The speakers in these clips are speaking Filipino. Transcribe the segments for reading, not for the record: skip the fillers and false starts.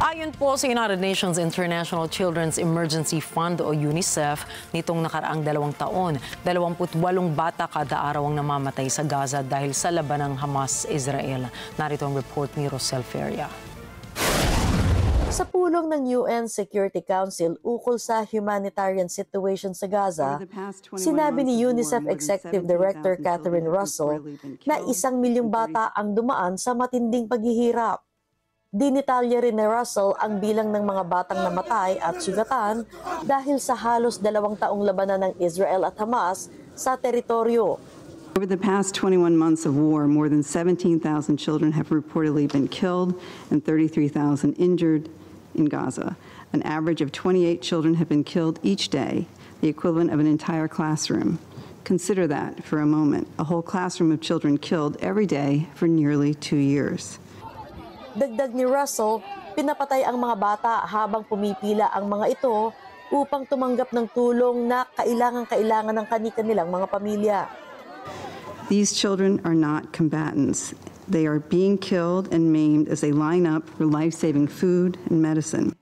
Ayon po sa United Nations International Children's Emergency Fund o UNICEF, nitong nakaraang 2 taon, 28 bata kada araw ang namamatay sa Gaza dahil sa labanang Hamas-Israel. Narito ang report ni Rosel Feria. Sa pulong ng UN Security Council ukol sa humanitarian situation sa Gaza, sinabi ni UNICEF Executive Director Catherine Russell na 1 milyong bata ang dumaan sa matinding paghihirap. Dinitalya rin ni Russell ang bilang ng mga batang namatay at sugatan dahil sa halos 2 taong labanan ng Israel at Hamas sa teritoryo. Over the past 21 months of war, more than 17,000 children have reportedly been killed and 33,000 injured in Gaza. An average of 28 children have been killed each day, the equivalent of an entire classroom. Consider that for a moment, a whole classroom of children killed every day for nearly 2 years. Dagdag ni Russell, pinapatay ang mga bata habang pumipila ang mga ito upang tumanggap ng tulong na kailangan ng kani-kanilang mga pamilya. These children are not combatants. They are being killed and maimed as they line up for life-saving food and medicine.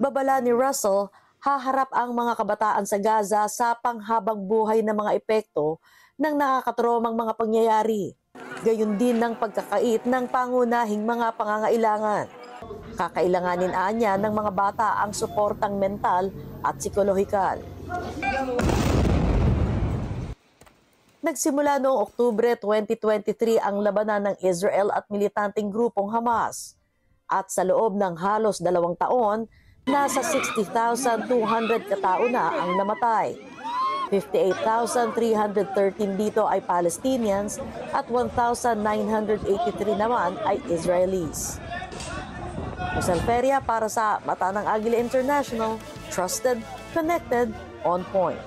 Babala ni Russell, haharap ang mga kabataan sa Gaza sa panghabang buhay na mga epekto ng nakakatromang mga pangyayari. Gayon din ng pagkakait ng pangunahing mga pangangailangan. Kakailanganin niya ng mga bata ang suportang mental at psikolohikal. Nagsimula noong Oktubre 2023 ang labanan ng Israel at militanteng grupong Hamas. At sa loob ng halos 2 taon, nasa 60,200 katao na ang namatay. 58,313 dito ay Palestinians at 1,983 naman ay Israelis. Rosel Feria para sa Mata ng Agila International, trusted, connected, on point.